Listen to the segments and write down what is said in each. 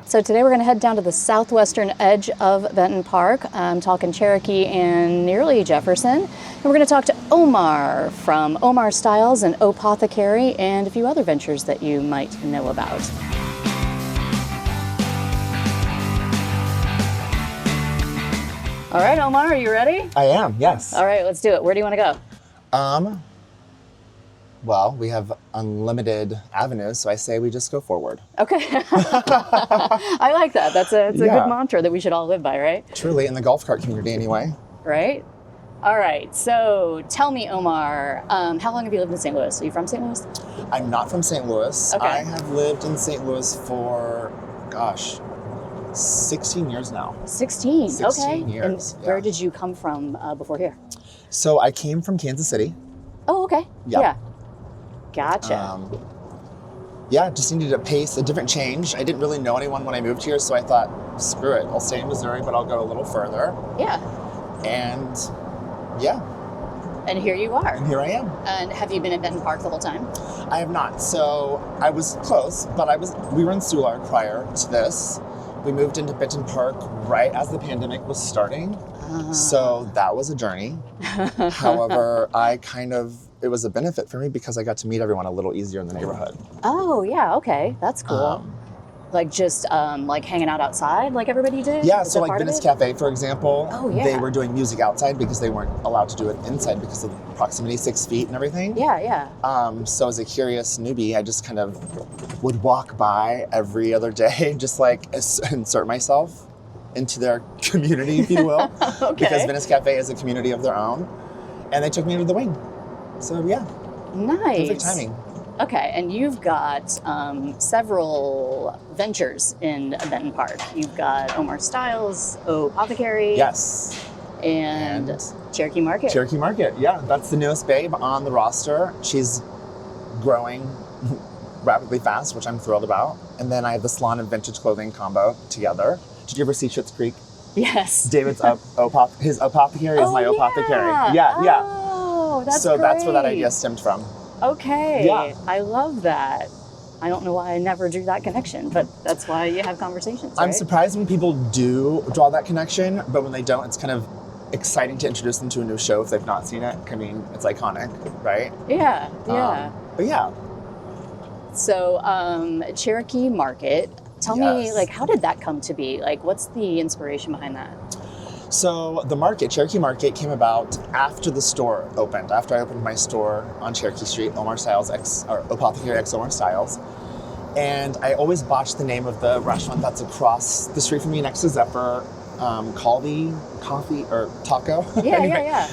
So today we're going to head down to the southwestern edge of Benton Park. I'm talking Cherokee and nearly Jefferson. And we're going to talk to Omar from Omar Styles and Pothecary and a few other ventures that you might know about. All right, Omar, are you ready? I am, yes. All right, let's do it. Where do you want to go? Well, we have unlimited avenues, so I say we just go forward. Okay. I like that. It's a good mantra that we should all live by, right? Truly, in the golf cart community anyway. Right? All right, so tell me, Omar, how long have you lived in St. Louis? Are you from St. Louis? I'm not from St. Louis. Okay. I have lived in St. Louis for, 16 years now. 16, 16 okay. years, And where did you come from before here? So I came from Kansas City. Oh, okay. Yep. Yeah. Gotcha. Just needed a different change. I didn't really know anyone when I moved here, so I thought, screw it. I'll stay in Missouri, but I'll go a little further. Yeah. And And here you are. and here I am. And have you been in Benton Park the whole time? I have not. So I was close, but we were in Soulard prior to this. We moved into Benton Park right as the pandemic was starting. So that was a journey. However, it was a benefit for me because I got to meet everyone a little easier in the neighborhood. Oh, yeah, okay. That's cool. Like just like hanging out outside like everybody did? Yeah, Is so that like part of Venice it? Cafe, for example, Oh, yeah. they were doing music outside because they weren't allowed to do it inside because of proximity, 6 feet and everything. Yeah. So as a curious newbie, I just kind of would walk by every other day, just like insert myself into their community, if you will. Okay. Because Venice Cafe is a community of their own. And they took me under the wing. So yeah. Nice. Perfect timing. Okay, and you've got several ventures in Benton Park. You've got Omar Styles, Pothecary. Yes. And Cherokee Market. Cherokee Market, yeah. That's the newest babe on the roster. She's growing rapidly fast, which I'm thrilled about. And then I have the salon and vintage clothing combo together. Did you ever see Schitt's Creek? Yes. David's his Apothecary is my Apothecary. Yeah. Oh, that's So great. that's where that idea stemmed from. Okay. Yeah. I love that. I don't know why I never drew that connection, but that's why you have conversations, right? I'm surprised when people do draw that connection, but when they don't, it's kind of exciting to introduce them to a new show if they've not seen it. I mean, it's iconic, right? Yeah. But yeah. So, Cherokee Market, tell me, like, how did that come to be? Like, what's the inspiration behind that? So the market, Cherokee Market, came about after the store opened. After I opened my store on Cherokee Street, Omar Styles Apothecary x Omar Styles. And I always botched the name of the restaurant that's across the street from me next to Zephyr, Caldi Coffee or Taco. Yeah, Anyway, yeah.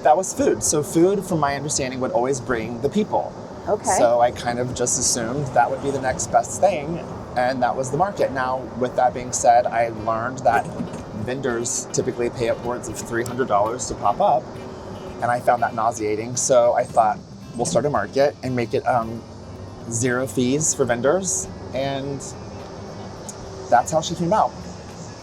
That was food. So food, from my understanding, would always bring the people. Okay. So I kind of just assumed that would be the next best thing, and that was the market. Now, with that being said, I learned that vendors typically pay upwards of $300 to pop up, and I found that nauseating. So I thought, we'll start a market and make it zero fees for vendors, and that's how she came out.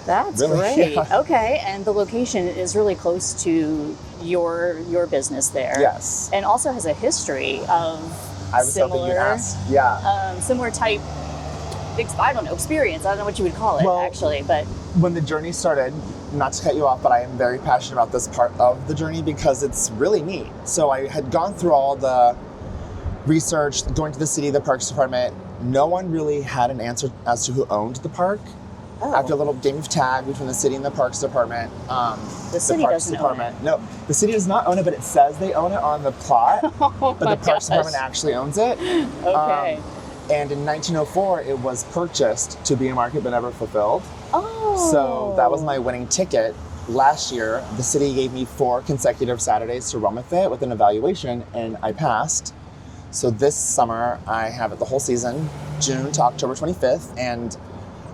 That's Really? great. Yeah. Okay, and the location is really close to your business there. Yes. And also has a history of I was hoping you'd ask. Yeah. similar type, I don't know, experience. I don't know what you would call it, Well, actually, but When the journey started, not to cut you off, but I am very passionate about this part of the journey because it's really neat. So I had gone through all the research, going to the city, the parks department. No one really had an answer as to who owned the park. After a little game of tag between the city and the parks department. The city parks doesn't department. No, the city does not own it, but it says they own it on the plot. Oh but my the parks gosh. department actually owns it. Okay. And in 1904, it was purchased to be a market but never fulfilled. Oh. So that was my winning ticket. Last year, the city gave me 4 consecutive Saturdays to run with it with an evaluation, and I passed. So this summer, I have it the whole season, June to October 25th, and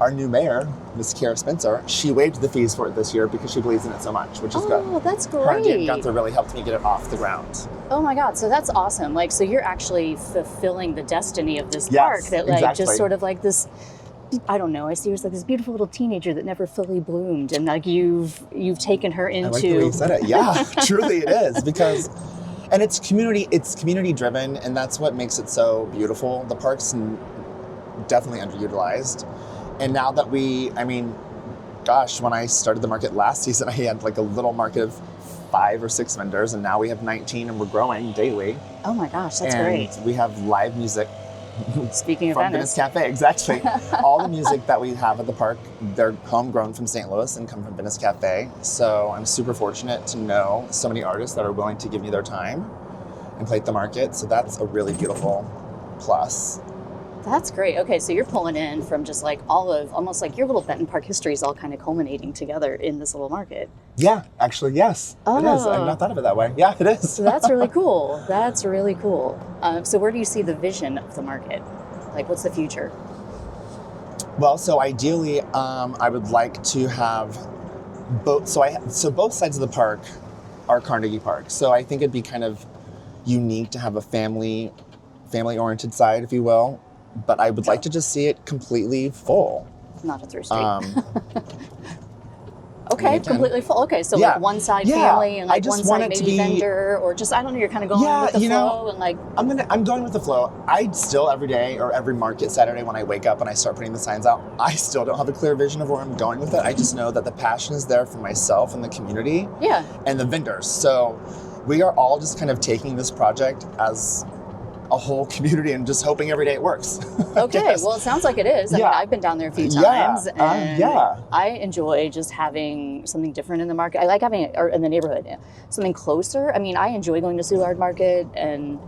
our new mayor, Ms. Kara Spencer, she waived the fees for it this year because she believes in it so much, which is good. Oh, that's great. Her and Dan Gunther really helped me get it off the ground. Oh my God, so that's awesome. Like, so you're actually fulfilling the destiny of this Yes, park that, like, exactly. just sort of like this, I don't know, I see her as like this beautiful little teenager that never fully bloomed, and like you've taken her into. I like the way you said it. Yeah, truly it is, because, and it's community driven, and that's what makes it so beautiful. The park's definitely underutilized. And now that gosh, when I started the market last season, I had like a little market of 5 or 6 vendors, and now we have 19 and we're growing daily. Oh my gosh, that's and great. We have live music. Speaking of from Venice. Cafe, exactly. All the music that we have at the park, they're homegrown from St. Louis and come from Venice Cafe. So I'm super fortunate to know so many artists that are willing to give me their time and play at the market. So that's a really beautiful plus. That's great. Okay, so you're pulling in from just like almost like your little Benton Park history is all kind of culminating together in this little market. Yeah, actually, yes, it is. I've not thought of it that way. Yeah, it is. So that's really cool. That's really cool. So where do you see the vision of the market? Like, what's the future? Well, so ideally, I would like to have both. So both sides of the park are Carnegie Park. So I think it'd be kind of unique to have a family-oriented side, if you will. But I would like to just see it completely full. Not a through street. Okay, completely full. Okay, so yeah. like one side family and like one side maybe be, vendor, or just, I don't know, you're kind of going with the flow and like... I'm going with the flow. I still every day or every market Saturday when I wake up and I start putting the signs out, I still don't have a clear vision of where I'm going with it. I just know that the passion is there for myself and the community and the vendors. So we are all just kind of taking this project as a whole community and just hoping every day it works. Okay, well, it sounds like it is. I mean, I've been down there a few times, and I enjoy just having something different in the market. I like having it, or in the neighborhood, something closer. I mean, I enjoy going to Soulard Market, and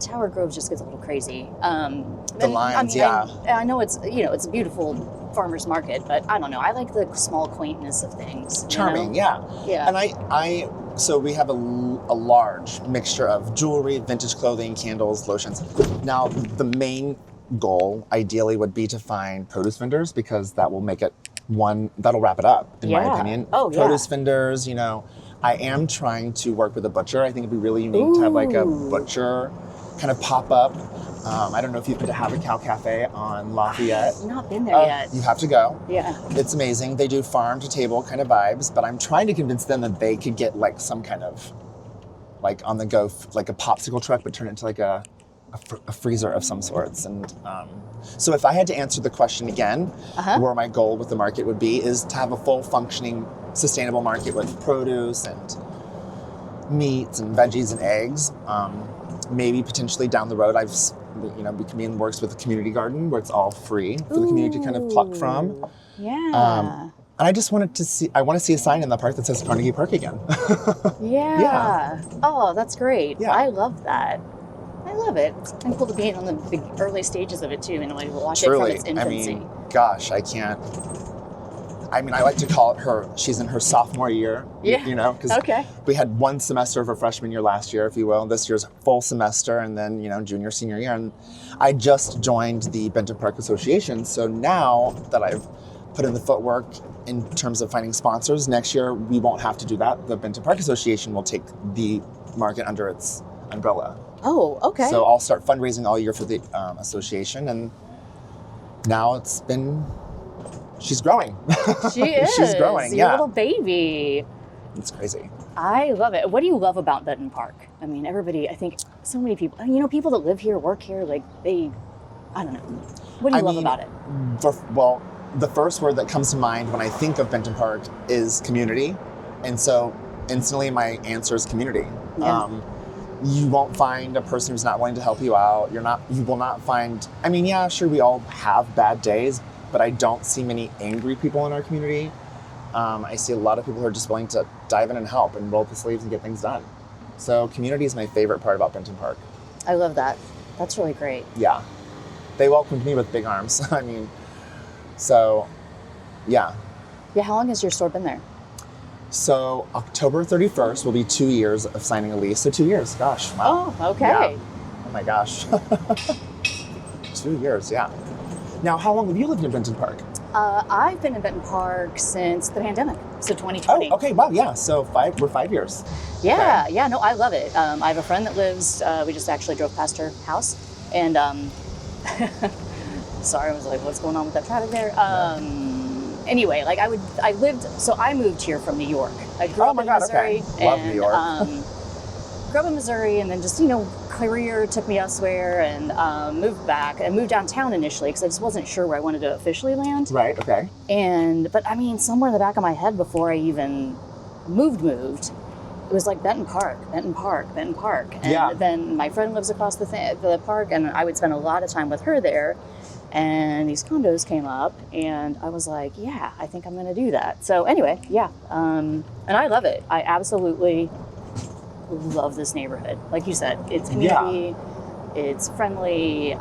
Tower Grove just gets a little crazy. The lines, I know it's it's a beautiful farmers market, but I don't know. I like the small quaintness of things. Charming, yeah. And so we have a large mixture of jewelry, vintage clothing, candles, lotions. Now, the main goal, ideally, would be to find produce vendors because that will make it that'll wrap it up, in my opinion. Produce vendors, I am trying to work with a butcher. I think it'd be really unique to have like a butcher kind of pop up. I don't know if you've been to Have a Cow Cafe on Lafayette. I've not been there yet. You have to go. Yeah. It's amazing. They do farm to table kind of vibes, but I'm trying to convince them that they could get like some kind of like on the go, like a popsicle truck, but turn it into like a freezer of some sorts. And so if I had to answer the question again, where my goal with the market would be is to have a full functioning, sustainable market with produce and meats and veggies and eggs. Maybe potentially down the road, be in works with a community garden where it's all free for the community to kind of pluck from. Yeah. And I just want to see a sign in the park that says Carnegie Park again. Yeah. Oh, that's great. Yeah. I love that. I love it. It's been cool to be on the early stages of it too, and like watch it from its infancy. Gosh, I can't. I like to call it she's in her sophomore year, because we had one semester of her freshman year last year, if you will. This year's full semester, and then, junior, senior year. And I just joined the Benton Park Association. So now that I've put in the footwork in terms of finding sponsors, next year we won't have to do that. The Benton Park Association will take the market under its umbrella. Oh, okay. So I'll start fundraising all year for the association. And now she's growing. She is. She's growing, Your little baby. It's crazy. I love it. What do you love about Benton Park? I mean, everybody, I think so many people, people that live here, work here, like I don't know. What do you love about it? Well, the first word that comes to mind when I think of Benton Park is community. And so instantly my answer is community. Yeah. You won't find a person who's not willing to help you out. You will not find, sure, we all have bad days, but I don't see many angry people in our community. I see a lot of people who are just willing to dive in and help and roll up the sleeves and get things done. So community is my favorite part about Benton Park. I love that. That's really great. Yeah. They welcomed me with big arms. So, yeah. Yeah, how long has your store been there? So October 31st will be 2 years of signing a lease. So 2 years, gosh. Wow. Oh, okay. Yeah. Oh my gosh. 2 years, yeah. Now, how long have you lived in Benton Park? I've been in Benton Park since the pandemic, so 2020. Oh, okay, wow, yeah. So we're 5 years. Yeah, okay. Yeah, no, I love it. I have a friend that lives, we just actually drove past her house, and sorry, I was like, what's going on with that traffic there? Anyway, like I moved here from New York. I grew up in Missouri. Okay. Love New York. Grew up in Missouri, and then just, career took me elsewhere and moved back and moved downtown initially because I just wasn't sure where I wanted to officially land. Right, okay. But I mean, somewhere in the back of my head before I even moved, it was like Benton Park. And then my friend lives across the park, and I would spend a lot of time with her there. And these condos came up, and I was like, yeah, I think I'm going to do that. So anyway, yeah. And I love it. I absolutely love this neighborhood. Like you said, it's community, it's friendly,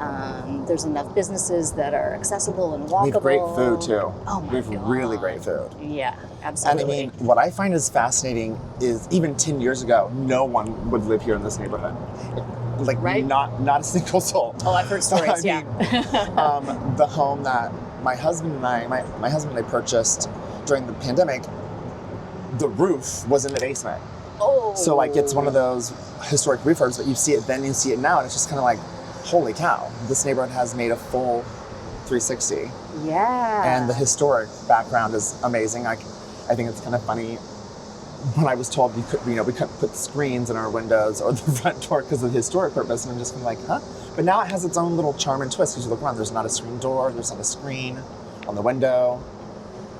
there's enough businesses that are accessible and walkable. We have great food too. Oh my God. We have really great food. Yeah, absolutely. And I mean, what I find is fascinating is even 10 years ago, no one would live here in this neighborhood. Like, right? not a single soul. Oh, I've heard stories, I mean, the home that my husband and I purchased during the pandemic, the roof was in the basement. Oh. So like it's one of those historic refurbs, but you see it then, you see it now, and it's just kind of like, holy cow, this neighborhood has made a full 360. Yeah. And the historic background is amazing. I think it's kind of funny when I was told we couldn't put screens in our windows or the front door because of the historic purpose, and I'm just kind of like, huh? But now it has its own little charm and twist because you look around, there's not a screen door, there's not a screen on the window.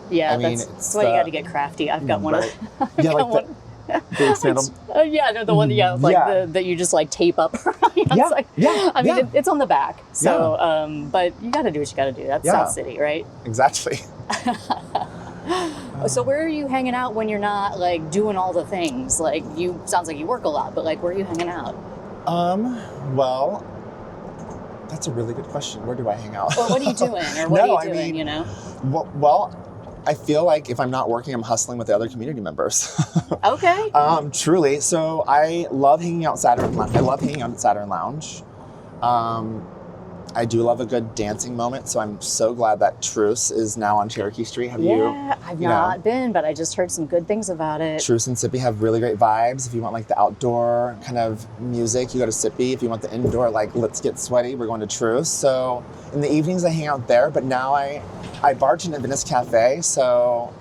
Yeah, that's why you got to get crafty. I've got one right. of Yeah, like the expandable. The one that you just like tape up. I mean, it's on the back. So, but you got to do what you got to do. That's South City, right? Exactly. So where are you hanging out when you're not like doing all the things? Like sounds like you work a lot, but like where are you hanging out? Well, that's a really good question. Where do I hang out? Or what are you doing? Or what are you doing, Well, I feel like if I'm not working, I'm hustling with the other community members. Okay. Truly. So I love hanging out Saturn Lounge. I do love a good dancing moment, so I'm so glad that Truce is now on Cherokee Street. Have you? Yeah, I've not been, but I just heard some good things about it. Truce and Sippy have really great vibes. If you want like the outdoor kind of music, you go to Sippy. If you want the indoor, like let's get sweaty, we're going to Truce. So in the evenings I hang out there, but now I bartend at Venice Cafe, so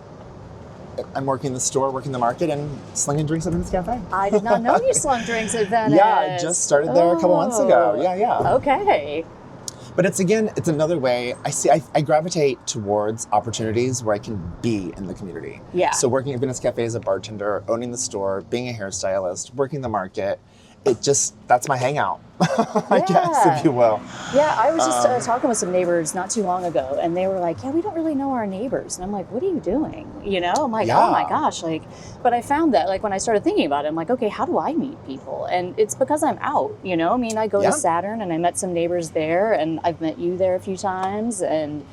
I'm working the store, working the market, and slinging drinks at Venice Cafe. I did not know you slung drinks at Venice. Yeah, I just started there a couple months ago. Yeah. Okay. But it's another way. I gravitate towards opportunities where I can be in the community. Yeah. So working at Venice Cafe as a bartender, owning the store, being a hairstylist, working the market, that's my hangout, I guess, if you will. Yeah, I was just talking with some neighbors not too long ago, and they were like, yeah, we don't really know our neighbors. And I'm like, what are you doing? I'm like, oh my gosh. But I found that, when I started thinking about it, I'm like, okay, how do I meet people? And it's because I'm out, I mean, I go to Saturn, and I met some neighbors there, and I've met you there a few times, and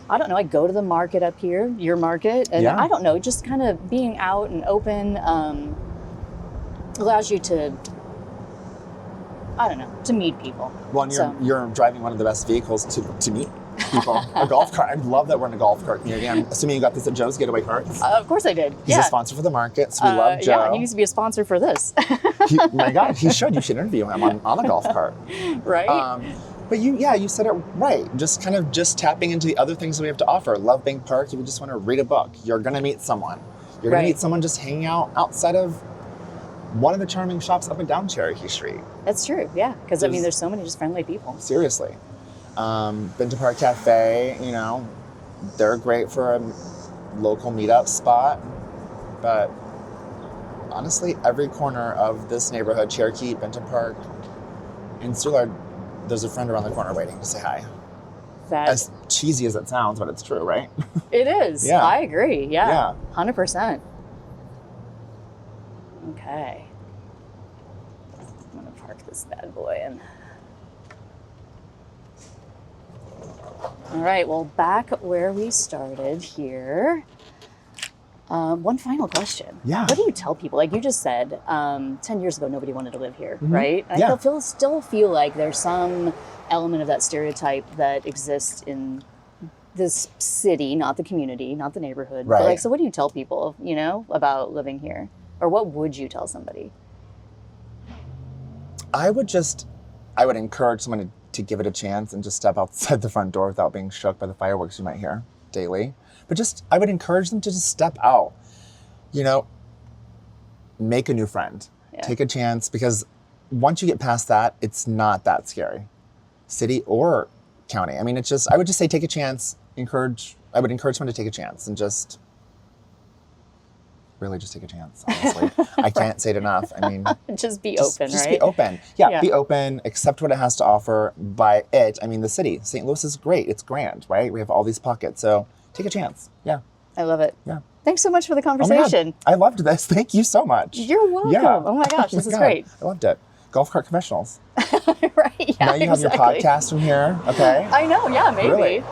I don't know, I go to the market up here, your market, and I don't know, just kind of being out and open allows you to, I don't know, to meet people. Well, and you're driving one of the best vehicles to meet people. A golf cart. I love that we're in a golf cart community. I'm assuming you got this at Joe's Getaway Carts. Of course I did. He's a sponsor for the market, so we love Joe. Yeah, he needs to be a sponsor for this. My God, he should. You should interview him on a golf cart. Right? But you said it right. Just tapping into the other things that we have to offer. Love Bank Park, if you just want to read a book, you're going to meet someone. You're going to meet someone just hanging out outside of one of the charming shops up and down Cherokee Street. That's true, yeah. Because, I mean, there's so many just friendly people. Seriously. Benton Park Cafe, they're great for a local meetup spot. But honestly, every corner of this neighborhood, Cherokee, Benton Park, and Soulard, there's a friend around the corner waiting to say hi. As cheesy as it sounds, but it's true, right? It is. Yeah. I agree. Yeah. 100%. Okay. I'm going to park this bad boy in. All right, well, back where we started here. One final question. Yeah. What do you tell people? Like you just said, 10 years ago, nobody wanted to live here, Mm-hmm. right? And I still feel like there's some element of that stereotype that exists in this city, not the community, not the neighborhood. Right. But so what do you tell people, about living here? Or what would you tell somebody? I would encourage someone to give it a chance and just step outside the front door without being shook by the fireworks you might hear daily. But I would encourage them to just step out, make a new friend, take a chance, because once you get past that, it's not that scary. City or county. I mean, it's just, I would just say take a chance, I would encourage someone to take a chance and just really just take a chance, honestly. I can't say it enough. I mean, just be open, just right? be open. Yeah, be open, accept what it has to offer. By it, I mean the city. St. Louis is great. It's grand, right? We have all these pockets. So take a chance. Yeah. I love it. Yeah. Thanks so much for the Oh my conversation. God. I loved this. Thank you so much. You're welcome. Yeah. Oh my gosh, this is God. great. I loved it. Golf Cart Confessionals. Right. Yeah, Now you have your podcast from here. Okay. I know. Yeah, maybe. Really?